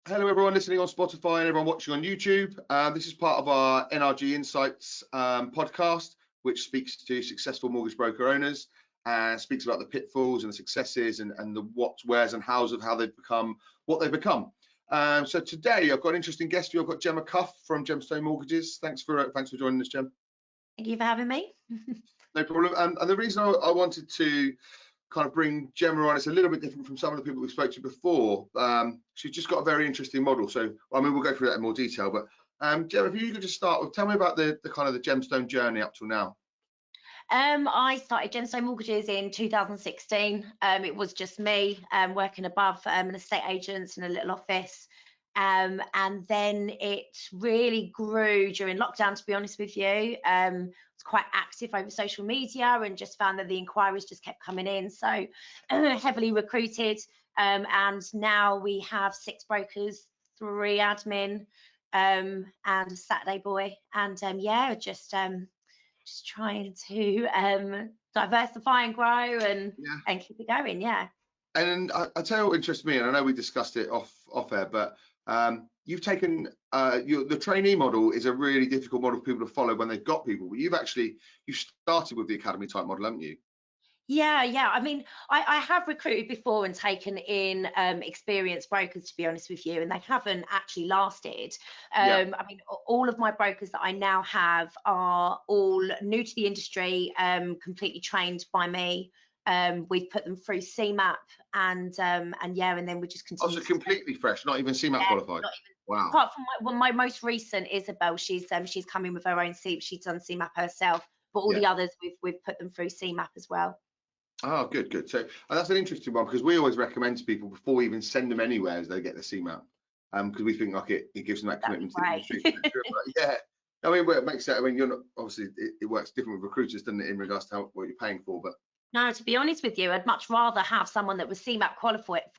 Hello, everyone listening on Spotify and everyone watching on YouTube. This is part of our NRG Insights podcast, which speaks to successful mortgage broker owners and speaks about the pitfalls and the successes and the what's, where's and how's of how they've become what they've become. So today I've got an interesting guest for you. I've got Gemma Cuff from Gemstone Mortgages. Thanks for joining us, Gem. Thank you for having me. No problem. And the reason I wanted to kind of bring Gemma on, it's a little bit different from some of the people we spoke to before. She's just got a very interesting model. So, I mean, we'll go through that in more detail. But Gemma, if you could just start with, tell me about the kind of the Gemstone journey up till now. I started Gemstone Mortgages in 2016. It was just me working above an estate agent in a little office. And then it really grew during lockdown, to be honest with you. Was quite active over social media and just found that the inquiries just kept coming in. So heavily recruited. And now we have 6 brokers, 3 admin, and a Saturday boy. And yeah, just trying to diversify and grow and keep it going. Yeah. And I tell you what interests me, and I know we discussed it off air, but you've taken the trainee model is a really difficult model for people to follow when they've got people, but you've started with the academy type model, haven't you? Yeah. I mean, I have recruited before and taken in experienced brokers, to be honest with you, and they haven't actually lasted. I mean, all of my brokers that I now have are all new to the industry, completely trained by me. We've put them through CMAP and then we just continue. Oh, so completely fresh, not even CMAP qualified. Wow. Apart from my most recent, Isabel, she's coming with her own CMAP. She's done CMAP herself, but all the others we've put them through CMAP as well. Oh, good. So that's an interesting one, because we always recommend to people before we even send them anywhere as they get the CMAP, because we think like it gives them that commitment to the industry. Yeah. I mean, well, it makes sense. I mean, you're not obviously it works different with recruiters, doesn't it, in regards to what you're paying for, but. No, to be honest with you, I'd much rather have someone that was CMAP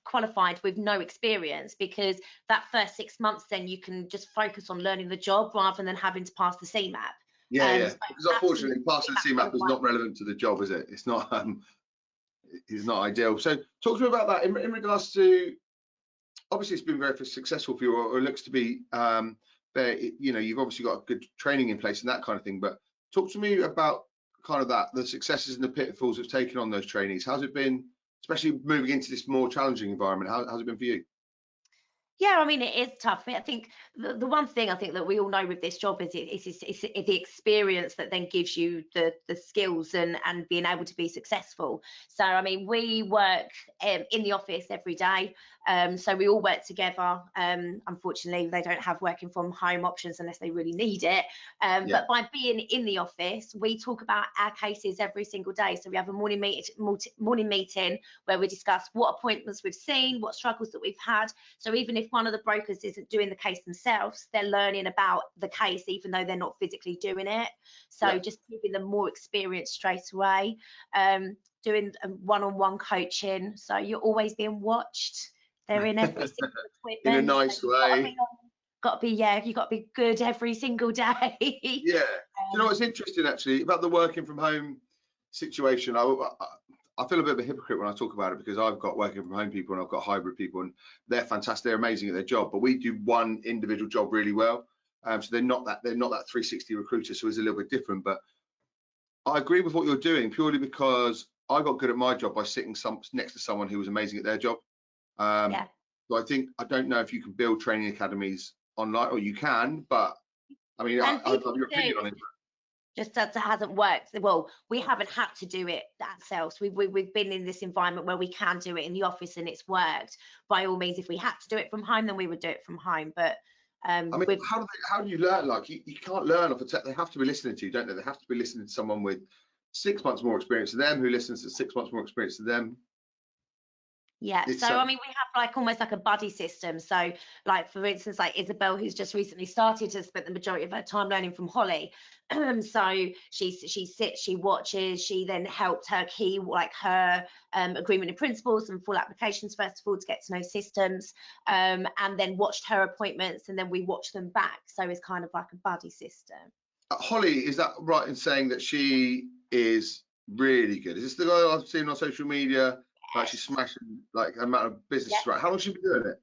qualified with no experience, because that first 6 months, then you can just focus on learning the job rather than having to pass the CMAP. Yeah. Because unfortunately, passing the CMAP is not relevant to the job, is it? It's not ideal. So talk to me about that in regards to, obviously it's been very successful for you, or it looks to be. You've obviously got good training in place and that kind of thing. But talk to me about kind of the successes and the pitfalls of taking on those trainees. How's it been, especially moving into this more challenging environment? How's it been for you? Yeah, I mean, it is tough. I think the one thing I think that we all know with this job is it's the experience that then gives you the skills and being able to be successful. So, I mean, we work in the office every day. So we all work together. Unfortunately, they don't have working from home options unless they really need it. But by being in the office, we talk about our cases every single day. So we have a morning meeting where we discuss what appointments we've seen, what struggles that we've had. So even if one of the brokers isn't doing the case themselves, they're learning about the case even though they're not physically doing it. So just giving them more experience straight away, doing one-on-one coaching, so you're always being watched. They're in every single appointment in a nice way. You've got to be good every single day. You know what's interesting actually about the working from home situation? I feel a bit of a hypocrite when I talk about it, because I've got working from home people and I've got hybrid people, and they're fantastic, they're amazing at their job, but we do one individual job really well. So they're not that 360 recruiter, so it's a little bit different. But I agree with what you're doing purely because I got good at my job by sitting next to someone who was amazing at their job. So I don't know if you can build training academies online, or you can, but I mean, I'd love your opinion on it. Just that hasn't worked. Well, we haven't had to do it ourselves. We've been in this environment where we can do it in the office and it's worked. By all means, if we had to do it from home, then we would do it from home. But I mean, how do you learn? Like you can't learn off a tech. They have to be listening to you, don't they? They have to be listening to someone with 6 months more experience than them, who listens to 6 months more experience than them. Yeah, so I mean, we have like almost like a buddy system. So like, for instance, like Isabel, who's just recently started, has spent the majority of her time learning from Holly. So she sits, she watches, she then helped her key like her agreement in principles and full applications first of all to get to know systems, and then watched her appointments, and then we watch them back. So it's kind of like a buddy system. Holly, is that right in saying that she is really good? Is this the guy I've seen on social media? Like she's smashing like the amount of business, right? How long has she been doing it?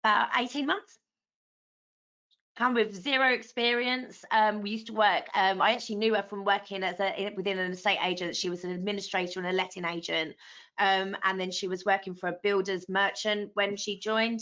About 18 months. Come with zero experience. We used to work. I actually knew her from working as within an estate agent. She was an administrator and a letting agent, and then she was working for a builder's merchant when she joined.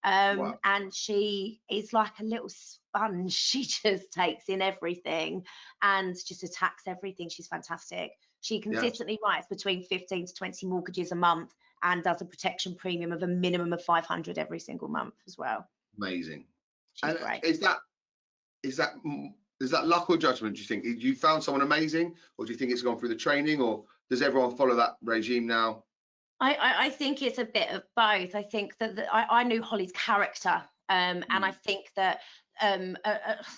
Wow. And she is like a little sponge. She just takes in everything and just attacks everything. She's fantastic. She Yeah, consistently writes between 15 to 20 mortgages a month and does a protection premium of a minimum of 500 every single month as well. amazing. She's And great. is that luck or judgment? Do you think you found someone amazing, or do you think it's gone through the training, or does everyone follow that regime now? I think it's a bit of both. I think that I knew Holly's character, and I think that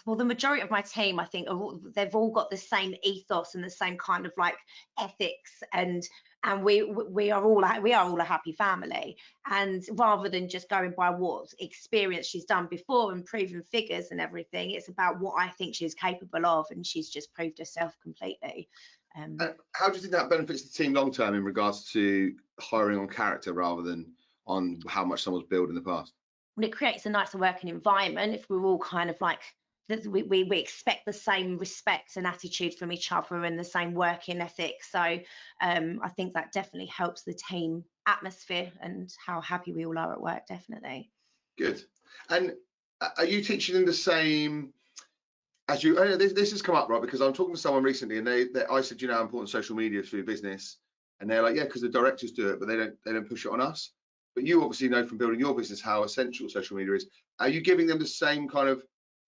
well, the majority of my team, I think, they've all got the same ethos and the same kind of like ethics, and we are all a happy family. And rather than just going by what experience she's done before and proven figures and everything, it's about what I think she's capable of, and she's just proved herself completely. How do you think that benefits the team long term in regards to hiring on character rather than on how much someone's built in the past? It creates a nicer working environment if we're all kind of like we expect the same respect and attitude from each other and the same working ethic. So I think that definitely helps the team atmosphere and how happy we all are at work. Definitely. Good. And are you teaching them the same as you? This has come up, right? Because I'm talking to someone recently, and I said, you know, how important social media is for your business, and they're like, yeah, because the directors do it, but they don't push it on us. But you obviously know from building your business how essential social media is. Are you giving them the same kind of?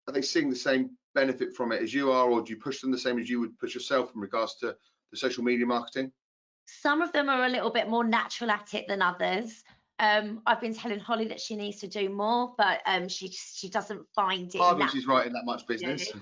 Are they seeing the same benefit from it as you are, or do you push them the same as you would push yourself in regards to the social media marketing? Some of them are a little bit more natural at it than others. I've been telling Holly that she needs to do more, but she doesn't find it Hard when she's natural. writing that much business.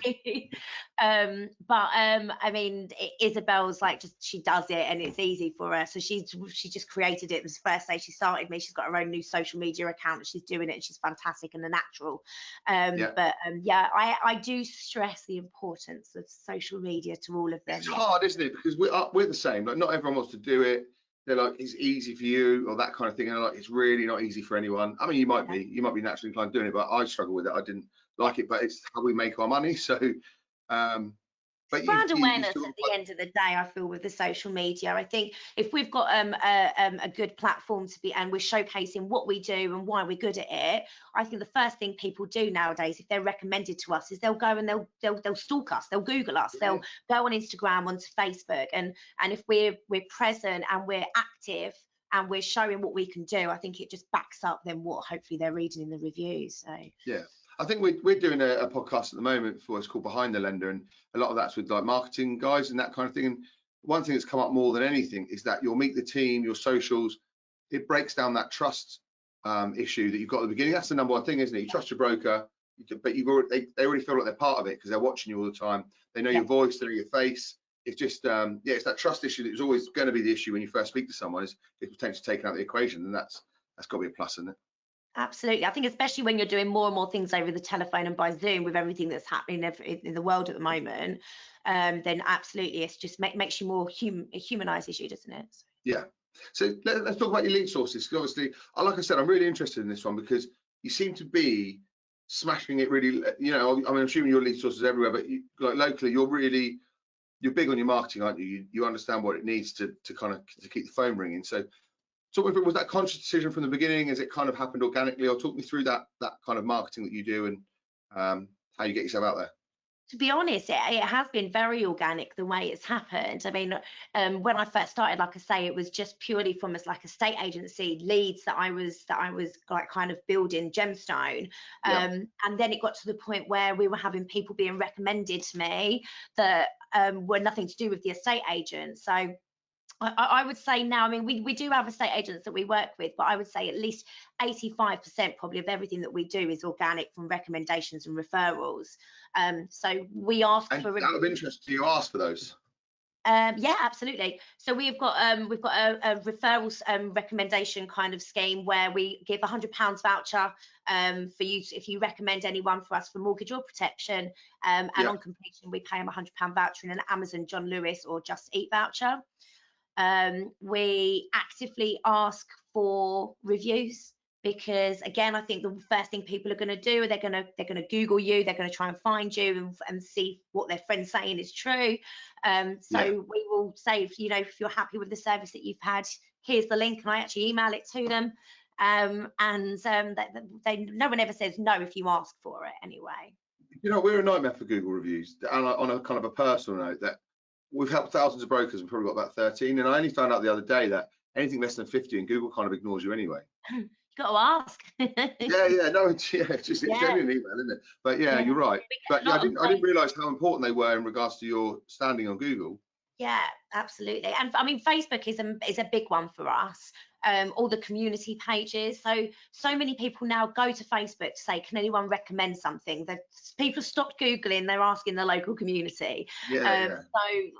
But I mean, Isabel's like she does it and it's easy for her. So she just created it. The first day she started me, she's got her own new social media account and she's doing it and she's fantastic and a natural. Yeah. But yeah, I do stress the importance of social media to all of them. It's hard, isn't it? Because we're the same. Like, not everyone wants to do it. They're like, it's easy for you, or that kind of thing. And they're like, it's really not easy for anyone. I mean, you might be naturally inclined doing it, but I struggle with it. I didn't like it, but it's how we make our money. So, but brand you awareness still at the end of the day, I feel, with the social media. I think if we've got a good platform to be, and we're showcasing what we do and why we're good at it, I think the first thing people do nowadays, if they're recommended to us, is they'll go and they'll stalk us, they'll Google us, they'll go on Instagram, onto Facebook, and if we're present and we're active and we're showing what we can do, I think it just backs up then what hopefully they're reading in the reviews. So yeah. I think we're doing a podcast at the moment for what's called Behind the Lender, and a lot of that's with like marketing guys and that kind of thing. And one thing that's come up more than anything is that you'll meet the team, your socials, it breaks down that trust issue that you've got at the beginning. That's the number one thing, isn't it? You trust your broker, but they already feel like they're part of it because they're watching you all the time. They know your voice, they know your face. It's just it's that trust issue that was always going to be the issue when you first speak to someone, is it's potentially taken out of the equation, and that's got to be a plus, isn't it? absolutely. I think especially when you're doing more and more things over the telephone and by Zoom with everything that's happening in the world at the moment, then absolutely, it's just makes you more it humanizes you, doesn't it? Yeah. So let's talk about your lead sources. Obviously, like I said, I'm really interested in this one because you seem to be smashing it really. You know, I mean, I'm assuming your lead sources everywhere, but like locally, you're big on your marketing, aren't you? You understand what it needs to kind of to keep the phone ringing. So talk me through, was that conscious decision from the beginning? Has it kind of happened organically, or talk me through that kind of marketing that you do and how you get yourself out there? To be honest, it has been very organic the way it's happened. I mean, when I first started, like I say, it was just purely from as like a state agency leads that I was like kind of building Gemstone, and then it got to the point where we were having people being recommended to me that were nothing to do with the estate agent. So I would say now, I mean, we do have estate agents that we work with, but I would say at least 85% probably of everything that we do is organic from recommendations and referrals. So we ask And for out of interest, do you ask for those? yeah, absolutely. So we've got a referrals recommendation kind of scheme where we give £100 voucher for you if you recommend anyone for us for mortgage or protection, and on completion we pay them £100 voucher in an Amazon, John Lewis, or Just Eat voucher. We actively ask for reviews. because again, I think the first thing people are going to do, they're going to Google you, they're going to try and find you and see what their friend's saying is true. So we will say, you know, if you're happy with the service that you've had, here's the link, and I actually email it to them. No one ever says no if you ask for it anyway. You know, we're a nightmare for Google reviews. And on a kind of a personal note, that we've helped thousands of brokers and probably got about 13. And I only found out the other day that anything less than 50 and Google kind of ignores you anyway. You got to ask. It's just it's genuine email, isn't it? But yeah, you're right. But yeah, I didn't realise how important they were in regards to your standing on Google. Yeah, absolutely. And I mean, Facebook is a big one for us. All the community pages. So many people now go to Facebook to say, can anyone recommend something? That people stopped Googling, they're asking the local community. So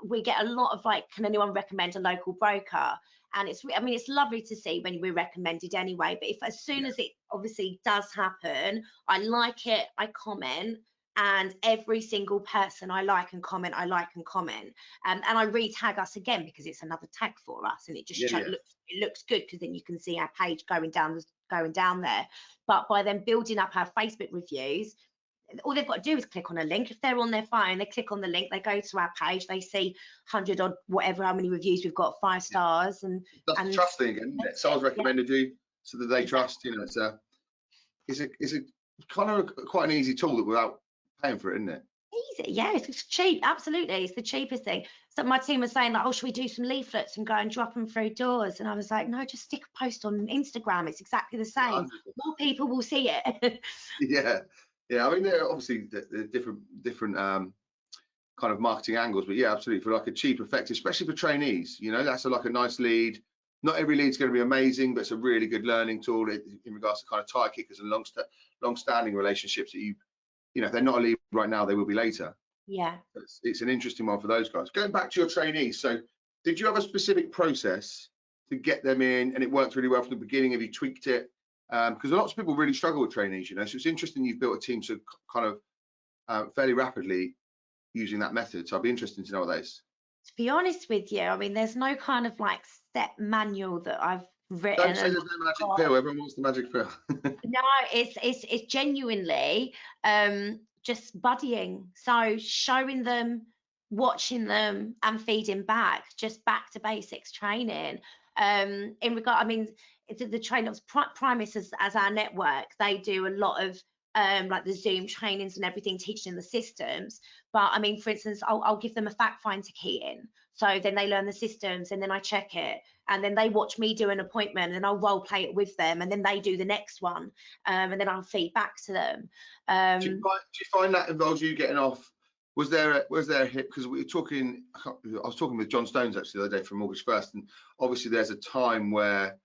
we get a lot of like, can anyone recommend a local broker? And it's lovely to see when we're recommended anyway. But if as soon as it obviously does happen, I like it, I comment. And every single person I like and comment, and I re-tag us again because it's another tag for us, and it just looks good because then you can see our page going down there. But by them building up our Facebook reviews, all they've got to do is click on a link. If they're on their phone, they click on the link, they go to our page, they see 100 odd whatever how many reviews we've got, 5 stars, and that's the trust thing again, isn't it? Someone's recommended you so that they trust. You know, it's a kind of quite an easy tool that without paying for it, isn't it? Easy, yeah, it's cheap, absolutely. It's the cheapest thing. So my team was saying like, oh, should we do some leaflets and go and drop them through doors? And I was like, no, just stick a post on Instagram. It's exactly the same. 100%. More people will see it. Yeah. I mean, there are obviously the different kind of marketing angles, but yeah, absolutely, for like a cheap, effective, especially for trainees. You know, that's like a nice lead. Not every lead's going to be amazing, but it's a really good learning tool in regards to kind of tire kickers and long-standing relationships that you know, if they're not a lead right now, they will be later. Yeah. It's an interesting one for those guys. Going back to your trainees, so did you have a specific process to get them in and it worked really well from the beginning? Have you tweaked it? Because lots of people really struggle with trainees, you know, so it's interesting you've built a team so kind of fairly rapidly using that method. So I'd be interested to know what that is. To be honest with you, I mean, there's no kind of like set manual that I've written. Don't say there's no magic pill. Everyone wants the magic pill. No, it's genuinely just buddying. So showing them, watching them, and feeding back, just back to basics training. In regard, I mean, the trainers, Primus as our network, they do a lot of like the Zoom trainings and everything, teaching the systems. But I mean, for instance, I'll give them a fact find to key in. So then they learn the systems and then I check it. And then they watch me do an appointment and I'll role play it with them. And then they do the next one. And then I'll feed back to them. Do you find that involves you getting off? Was there a hit? Because we were talking, I was talking with Gemstones actually the other day from Mortgage First. And obviously there's a time where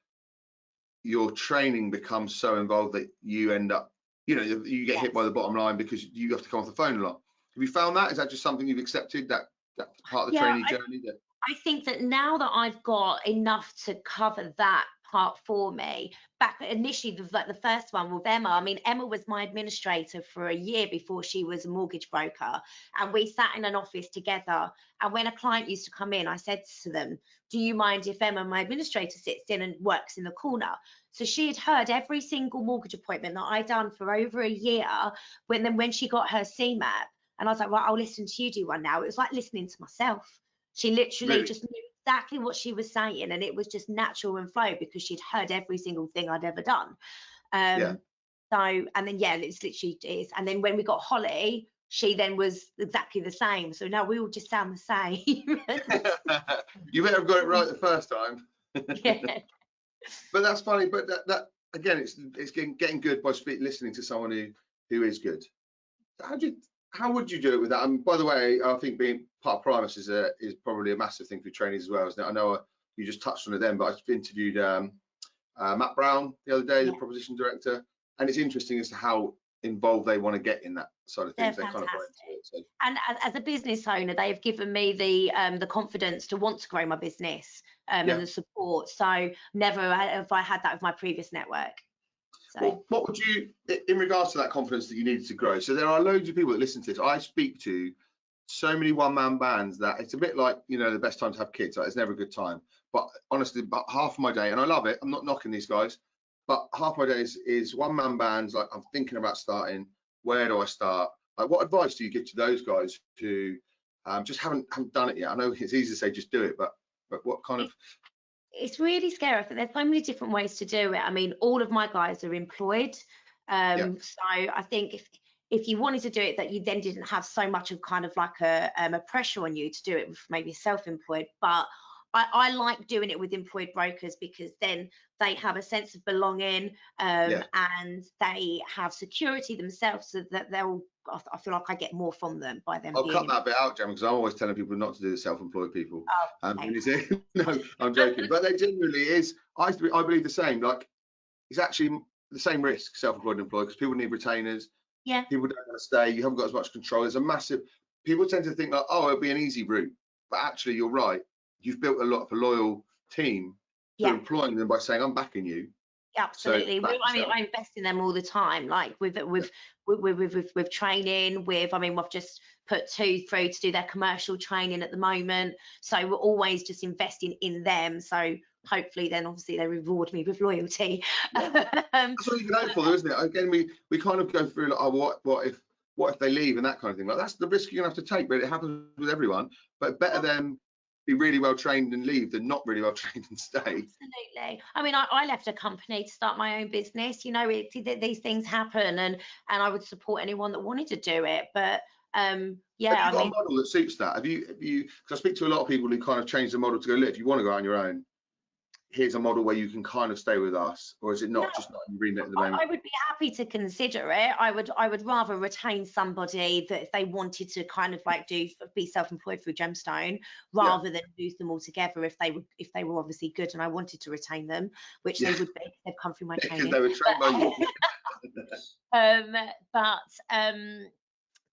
your training becomes so involved that you end up, you know, you get hit by the bottom line because you have to come off the phone a lot. Have you found that? Is that just something you've accepted, that part of the trainee journey? I think that now that I've got enough to cover that part for me, back initially, the first one with Emma, I mean, Emma was my administrator for a year before she was a mortgage broker. And we sat in an office together. And when a client used to come in, I said to them, do you mind if Emma, my administrator, sits in and works in the corner? So she had heard every single mortgage appointment that I'd done for over a year. When she got her CMAP, and I was like, well, I'll listen to you do one now. It was like listening to myself. She literally just knew exactly what she was saying, and it was just natural and flow because she'd heard every single thing I'd ever done. So, and then it's literally is. And then when we got Holly, she then was exactly the same. So now we all just sound the same. You better have got it right the first time. Yeah. But that's funny. But that again, it's getting good by listening to someone who is good. How would you do it with that? And by the way, I think being part of Primus is probably a massive thing for trainees as well, isn't it? I know you just touched on it then, but I interviewed Matt Brown the other day, the proposition director, and it's interesting as to how involved they want to get in that side of things. They're kind of so. And as a business owner, they have given me the confidence to want to grow my business and the support. So never have I had that with my previous network. So. Well, what would you, in regards to that confidence that you needed to grow? So there are loads of people that listen to this. I speak to so many one-man bands that it's a bit like, you know, the best time to have kids. Like, it's never a good time. But honestly, about half of my day, and I love it, I'm not knocking these guys, but half my day is one-man bands. Like, I'm thinking about starting. Where do I start? Like, what advice do you give to those guys who just haven't done it yet? I know it's easy to say just do it, but what kind of? It's really scary. I think there's so many different ways to do it. I mean, all of my guys are employed. Yeah. So I think if you wanted to do it, that you then didn't have so much of kind of like a pressure on you to do it with maybe self-employed. But I like doing it with employed brokers, because then they have a sense of belonging, Yeah. and they have security themselves, so that I feel like I get more from them by them I'll being. cut that bit out, Gemma, because I'm always telling people not to do the self-employed people. Oh, okay. When you say, no, I'm joking, but there genuinely is. I believe the same. Like, it's actually the same risk, self-employed and employed, because people need retainers. Yeah. People don't want to stay. You haven't got as much control. There's a massive. People tend to think like, oh, it'll be an easy route, but actually, you're right. You've built a lot of a loyal team. Yeah. You're employing them by saying, I'm backing you. Absolutely. So, I mean, I invest in them all the time, like with training. We've just put 2 through to do their commercial training at the moment. So we're always just investing in them. So hopefully, then obviously they reward me with loyalty. Yeah. That's what you can hope for, though, isn't it? Again, we kind of go through like, oh, what if they leave and that kind of thing. Like, that's the risk you're gonna have to take, but it happens with everyone. But better than be really well trained and leave than not really well trained and stay. Absolutely. I mean, I left a company to start my own business. You know, these things happen, and I would support anyone that wanted to do it. But yeah, have you got a model that suits that? Have you? Because I speak to a lot of people who kind of change the model to go, look, if you want to go on your own, here's a model where you can kind of stay with us, or is it not just not in your remit at the moment? I would be happy to consider it. I would rather retain somebody that if they wanted to kind of like be self-employed through Gemstone, rather than lose them altogether if they were obviously good and I wanted to retain them, which they would be. They've come through my training. They were trained by you.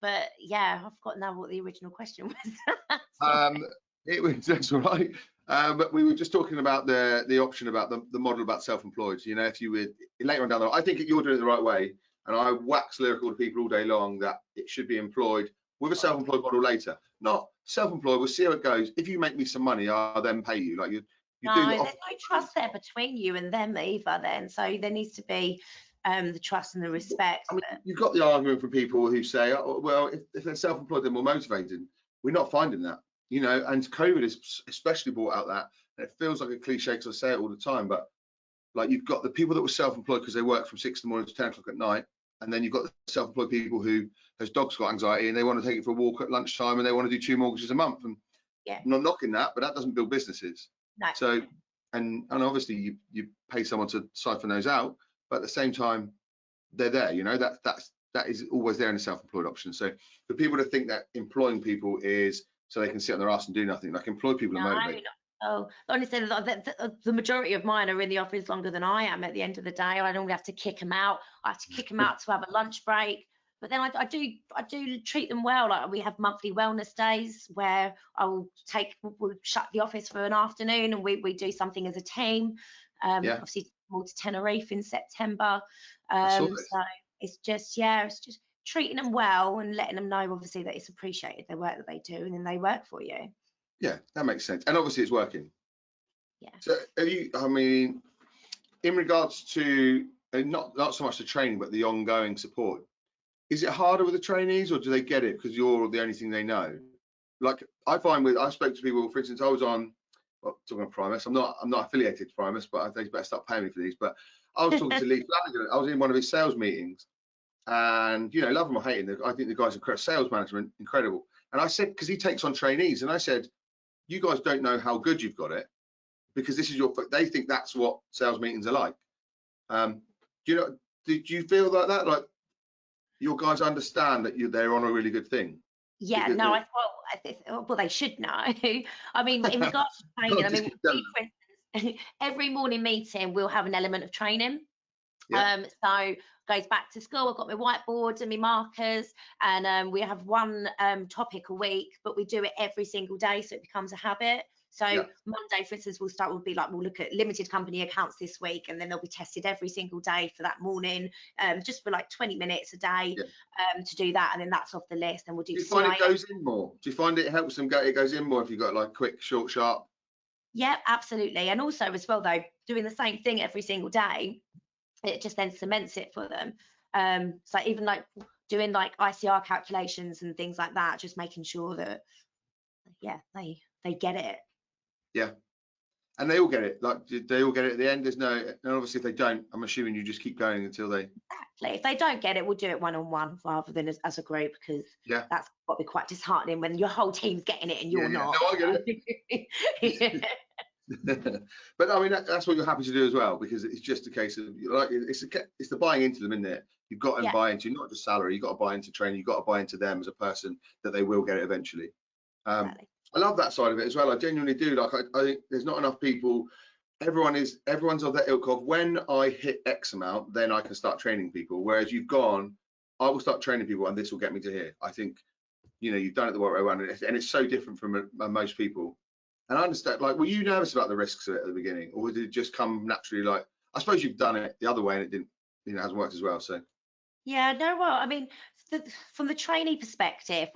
But yeah, I've forgotten now what the original question was. It was, that's all right. But we were just talking about the option about the model about self-employed. You know, if you would later on down the line, I think you're doing it the right way, and I wax lyrical to people all day long that it should be employed with a self-employed model later. Not self-employed. We'll see how it goes. If you make me some money, I'll then pay you. Like you no, do. there's no trust there between you and them either. Then, so there needs to be the trust and the respect. I mean, you've got the argument from people who say, oh, well, if they're self-employed, they're more motivated. We're not finding that. You know, and COVID has especially brought out that, and it feels like a cliche because I say it all the time, but like you've got the people that were self-employed because they work from 6 in the morning to 10 o'clock at night, and then you've got the self-employed people who those dogs got anxiety and they want to take it for a walk at lunchtime and they want to do 2 mortgages a month. And yeah, I'm not knocking that, but that doesn't build businesses. No. So, and obviously you pay someone to siphon those out, but at the same time they're there. You know, that is always there in a self-employed option. So for people to think that employing people is so they can sit on their ass and do nothing, like employed people are motivated. Oh, honestly, the majority of mine are in the office longer than I am. At the end of the day, I normally have to kick them out. I have to kick them out to have a lunch break. But then I do treat them well. Like we have monthly wellness days where we'll shut the office for an afternoon and we do something as a team. Obviously, more to Tenerife in September. So it's just treating them well and letting them know obviously that it's appreciated their work that they do and then they work for you. Yeah, that makes sense. And obviously it's working. Yeah. So I mean, in regards to not so much the training, but the ongoing support, is it harder with the trainees or do they get it because you're the only thing they know? Like I find I spoke to people, for instance, I was on, talking about Primus, I'm not affiliated to Primus, but I think better start paying me for these. But I was talking to Lee Flanagan, I was in one of his sales meetings. And you know, love him or hate him, I think the guy's incredible. Sales management, incredible. And I said, because he takes on trainees, and I said, you guys don't know how good you've got it, because this is they think that's what sales meetings are like. Did you feel like that? Like your guys understand that they're on a really good thing? Yeah, no, well, they should know. I mean, in regards to training, I mean, for instance, every morning meeting we'll have an element of training. Yeah. So goes back to school, I've got my whiteboards and my markers, and we have one topic a week, but we do it every single day so it becomes a habit. So Monday, for instance, we'll look at limited company accounts this week, and then they'll be tested every single day for that morning, just for like 20 minutes a day to do that, and then that's off the list. And we'll do. Do you find it goes in more? Do you find it helps them it goes in more if you've got like quick, short, sharp? Yeah, absolutely. And also as well though, doing the same thing every single day it just then cements it for them. So even like doing like ICR calculations and things like that, just making sure that, yeah, they get it. Yeah. And they all get it. Like, they all get it at the end. There's no, and obviously if they don't, I'm assuming you just keep going until they. Exactly. If they don't get it, we'll do it one-on-one rather than as a group, because Yeah. that's got to be quite disheartening when your whole team's getting it and you're not. No, I get it. But I mean, that's what you're happy to do as well, because it's just a case of, like, it's the buying into them, isn't it? You've got to buy into not just salary. You've got to buy into training. You've got to buy into them as a person, that they will get it eventually. Exactly. I love that side of it as well. I genuinely do. Like, I think there's not enough people. Everyone's of that ilk of, when I hit X amount, then I can start training people. Whereas you've gone, I will start training people, and this will get me to here. I think, you've done it the right way around, and it's so different from most people. And I understand. Like, were you nervous about the risks of it at the beginning, or did it just come naturally? Like, I suppose you've done it the other way, and it didn't, hasn't worked as well. So. Yeah, no, well, I mean, from the trainee perspective,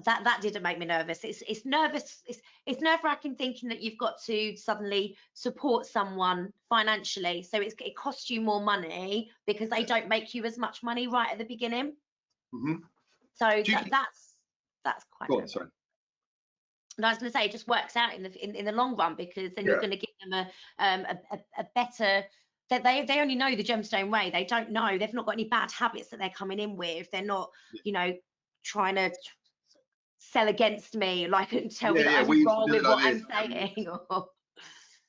that didn't make me nervous. It's nerve-wracking thinking that you've got to suddenly support someone financially, so it costs you more money because they don't make you as much money right at the beginning. Mm-hmm. So that's quite. Go on, sorry. And I was going to say, it just works out in the long run, because then you're going to give them a better. They only know the Gemstone way. They don't know. They've not got any bad habits that they're coming in with. They're not, trying to sell against me, like, and tell me that I'm wrong with what I'm saying.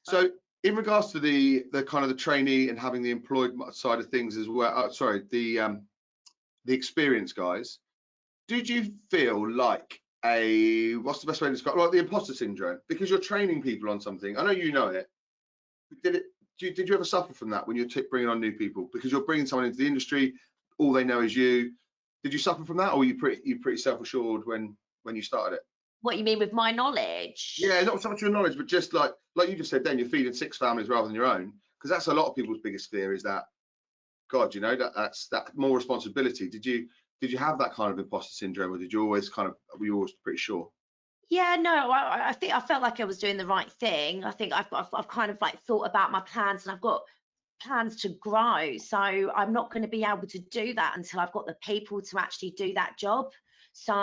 So, in regards to the kind of the trainee and having the employed side of things as well, the experienced guys, did you feel like what's the best way to describe, like, the imposter syndrome, because you're training people on something? I know you know it. Did you ever suffer from that when you're bringing on new people, because you're bringing someone into the industry, all they know is you? Did you suffer from that, or were you pretty self-assured when you started it? What you mean with my knowledge? Yeah, not so much your knowledge, but just like you just said, then you're feeding 6 families rather than your own, because that's a lot of people's biggest fear, is that, God, that's that more responsibility. Did you have that kind of imposter syndrome, or were you always pretty sure? Yeah, no, I think I felt like I was doing the right thing. I think I've kind of like thought about my plans, and I've got plans to grow. So I'm not going to be able to do that until I've got the people to actually do that job. So,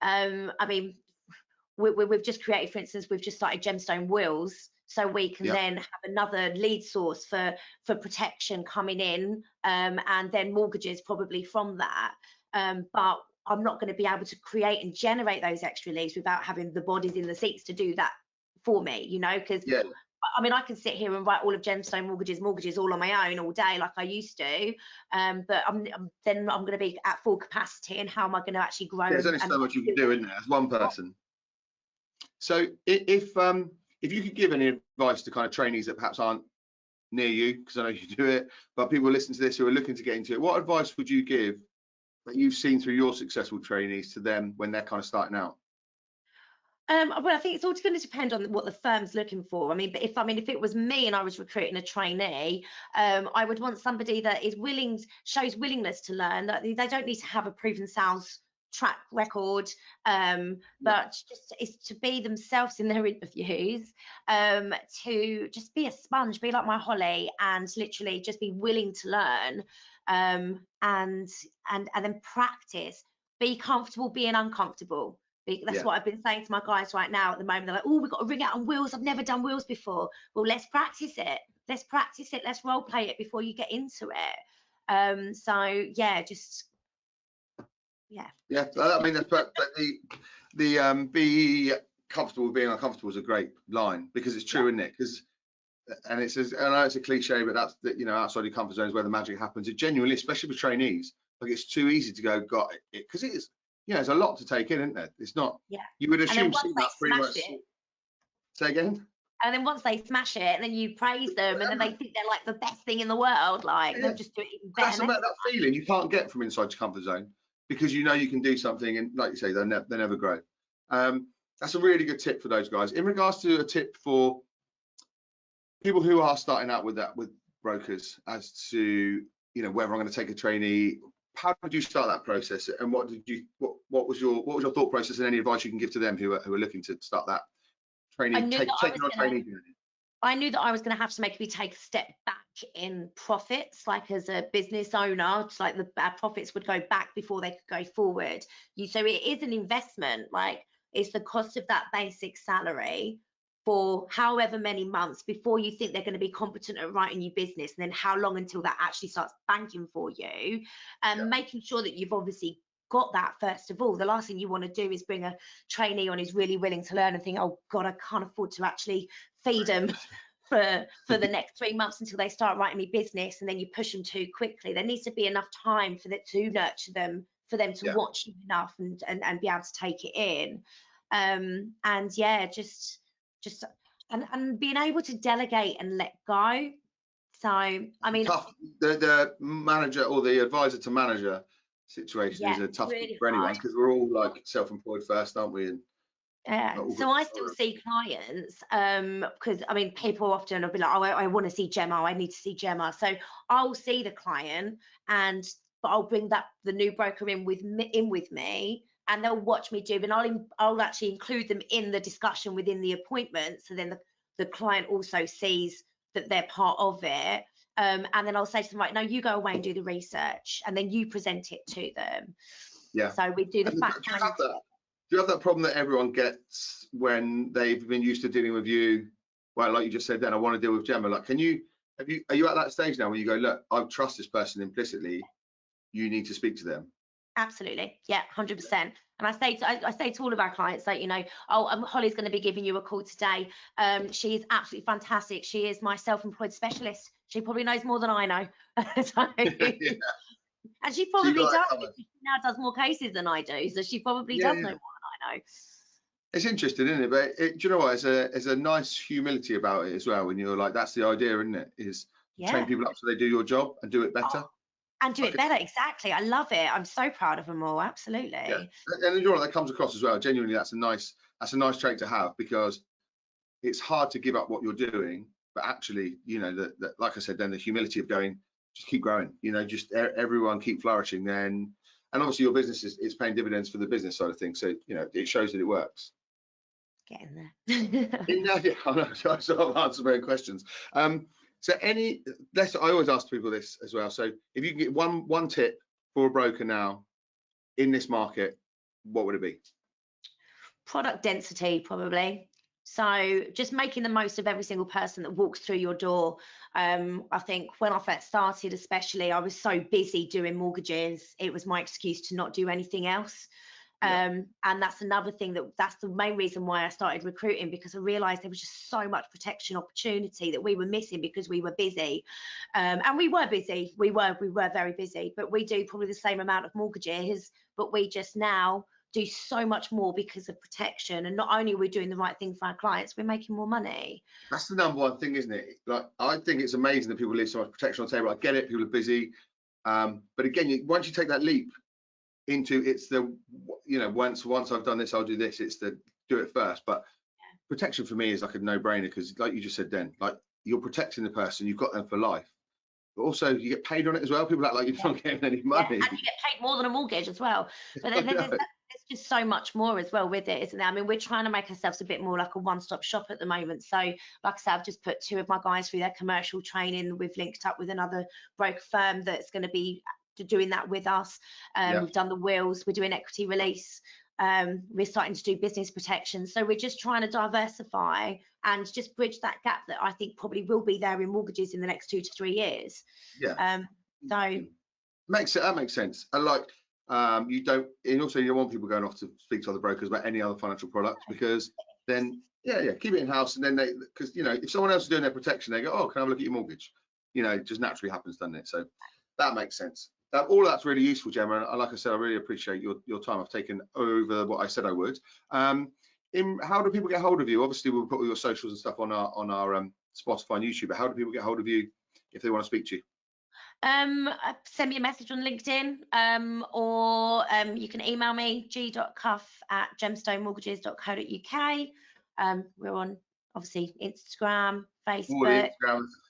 I mean, we've just created, for instance, we've just started Gemstone Wills, so we can then have another lead source for protection coming in, and then mortgages probably from that. But I'm not going to be able to create and generate those extra leads without having the bodies in the seats to do that for me, because I mean, I can sit here and write all of Gemstone mortgages all on my own all day like I used to, but I'm going to be at full capacity, and how am I going to actually grow? There's only so much you can do, isn't there, as one person? So if you could give any advice to kind of trainees that perhaps aren't near you, because I know you do it, but people listening to this who are looking to get into it, what advice would you give that you've seen through your successful trainees to them when they're kind of starting out? Well, I think it's all going to depend on what the firm's looking for. I mean, but if it was me and I was recruiting a trainee, I would want somebody that is shows willingness to learn, that they don't need to have a proven sales track record, but just is to be themselves in their interviews, to just be a sponge, be like my Holly, and literally just be willing to learn, and then practice, be comfortable being uncomfortable. That's what I've been saying to my guys right now at the moment. They're like, oh, we've got to ring out on wheels. I've never done wheels before. Well, let's practice it. Let's role play it before you get into it. So yeah, I mean, the be comfortable with being uncomfortable is a great line, because it's true, isn't it? And it says, I know it's a cliche, but that's outside your comfort zone is where the magic happens. It genuinely, especially with trainees, like, it's too easy to go got it, because it is. There's a lot to take in, isn't there? It's not. Yeah. You would assume that pretty much. Say again. And then once they smash it, and then you praise them, and then they think they're like the best thing in the world, like they'll just do it even better. That's about that feeling you can't get from inside your comfort zone, because you can do something, and like you say, they never grow. That's a really good tip for those guys. In regards to a tip for people who are starting out with brokers, as to whether I'm going to take a trainee, how did you start that process, and what was your thought process, and any advice you can give to them who are looking to start that training, taking on trainee journey? I knew that I was going to have to maybe take a step back in profits, like as a business owner, it's like our profits would go back before they could go forward. So it is an investment, like it's the cost of that basic salary for however many months before you think they're going to be competent at writing you business, and then how long until that actually starts banking for you, and making sure that you've obviously got that. First of all, the last thing you want to do is bring a trainee on who's really willing to learn and think, oh god, I can't afford to actually feed them for the next 3 months until they start writing me business, and then you push them too quickly. There needs to be enough time for that to nurture them, for them to watch you enough and be able to take it in. And yeah, just and being able to delegate and let go. So I mean, tough. The manager or the advisor to manager situation is a tough really thing for anyone, because we're all like self-employed first, aren't we? And so I still see clients, because I mean, people often will be like, oh, I want to see Gemma, I need to see Gemma. So I'll see the client, but I'll bring the new broker in with me, and they'll watch me do, and I'll actually include them in the discussion within the appointment. So then the client also sees that they're part of it. And then I'll say to them, right, now you go away and do the research, and then you present it to them. Yeah. So we do the fact finding. Do you have that problem that everyone gets when they've been used to dealing with you? Well, like you just said then, I want to deal with Gemma. Like, are you at that stage now where you go, look, I trust this person implicitly, you need to speak to them? Absolutely, yeah, 100%. And I say to all of our clients, like, you know, Holly's going to be giving you a call today. She is absolutely fantastic. She is my self-employed specialist. She probably knows more than I know. And she probably does. She now does more cases than I do, so she probably does know more than I know. It's interesting, isn't it? But do you know what? There's a nice humility about it as well. When you're like, that's the idea, isn't it? Is train people up so they do your job and do it better. And do it better, exactly. I love it. I'm so proud of them all. Absolutely. Yeah. And you know what, that comes across as well. Genuinely, that's a nice trait to have, because it's hard to give up what you're doing, but actually, you know, that like I said, then the humility of going, just keep growing. You know, just everyone keep flourishing. Then, and obviously your business is paying dividends for the business side of things. So you know, it shows that it works. Getting there. Yeah, I know. I sort of answer my own questions. So I always ask people this as well. So if you can get one tip for a broker now in this market, what would it be? Product density, probably. So just making the most of every single person that walks through your door. I think when I first started, especially, I was so busy doing mortgages, it was my excuse to not do anything else. And that's another thing, that's the main reason why I started recruiting, because I realized there was just so much protection opportunity that we were missing because we were busy. And we were busy, we were very busy, but we do probably the same amount of mortgages, but we just now do so much more because of protection. And not only are we doing the right thing for our clients, we're making more money. That's the number one thing, isn't it? Like, I think it's amazing that people leave so much protection on the table. I get it, people are busy, but again, once you take that leap into, it's the, you know, once I've done this, I'll do this, it's the do it first. But protection for me is like a no-brainer, because like you just said then, like, you're protecting the person, you've got them for life, but also you get paid on it as well. People act like you're not getting any money. And you get paid more than a mortgage as well. But then there's just so much more as well with it, isn't there? I mean, we're trying to make ourselves a bit more like a one-stop shop at the moment. So like I said, I've just put 2 of my guys through their commercial training. We've linked up with another broker firm that's going to be doing that with us. We've done the wills, we're doing equity release, we're starting to do business protection. So we're just trying to diversify and just bridge that gap that I think probably will be there in mortgages in the next 2 to 3 years. So that makes sense. And like, you don't, and also you don't want people going off to speak to other brokers about any other financial products, because then keep it in house. And then because you know, if someone else is doing their protection, they go, oh, can I have a look at your mortgage? You know, it just naturally happens, doesn't it? So that makes sense. All that's really useful, Gemma. And like I said, I really appreciate your time. I've taken over what I said I would. How do people get hold of you? Obviously, we'll put all your socials and stuff on our Spotify and YouTube. But how do people get hold of you if they want to speak to you? Send me a message on LinkedIn, or you can email me g.cuff@gemstonemortgages.co.uk. We're on, obviously, Instagram, Facebook.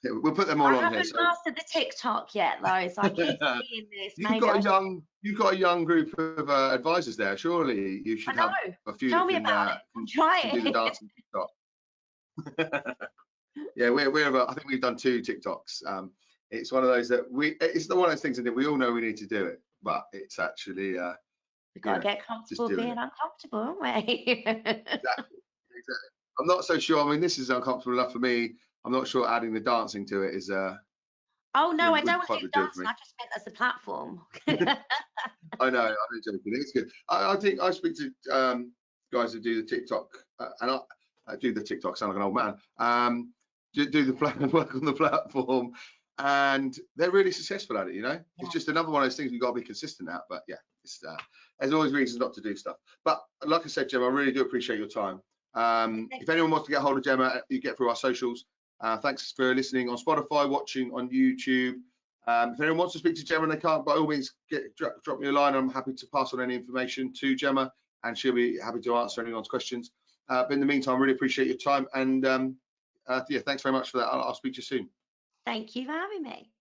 We'll put them all on here. I haven't mastered the TikTok yet, though, so I keep seeing this. You've got a young group of advisors there. Surely you should have a few. Tell me about it. I'm trying. Do the dance on TikTok. Yeah, I think we've done 2 TikToks. It's one of those that it's one of those things that we all know we need to do it, but it's actually We've got to get comfortable being uncomfortable, haven't we? Exactly. I'm not so sure. I mean, this is uncomfortable enough for me. I'm not sure adding the dancing to it is Oh no, I don't wouldn't want to do dancing. I just meant as a platform. I know, I'm joking. It's good. I think I speak to guys who do the TikTok, and I do the TikTok. Sound like an old man. Do the work on the platform, and they're really successful at it. You know, it's just another one of those things we've got to be consistent at. But yeah, there's always reasons not to do stuff. But like I said, Gemma, I really do appreciate your time. If anyone wants to get hold of Gemma, you get through our socials. Thanks for listening on Spotify, watching on YouTube. If anyone wants to speak to Gemma and they can't, by all means, drop me a line. I'm happy to pass on any information to Gemma, and she'll be happy to answer anyone's questions. But in the meantime, really appreciate your time, and yeah, thanks very much for that. I'll speak to you soon. Thank you for having me.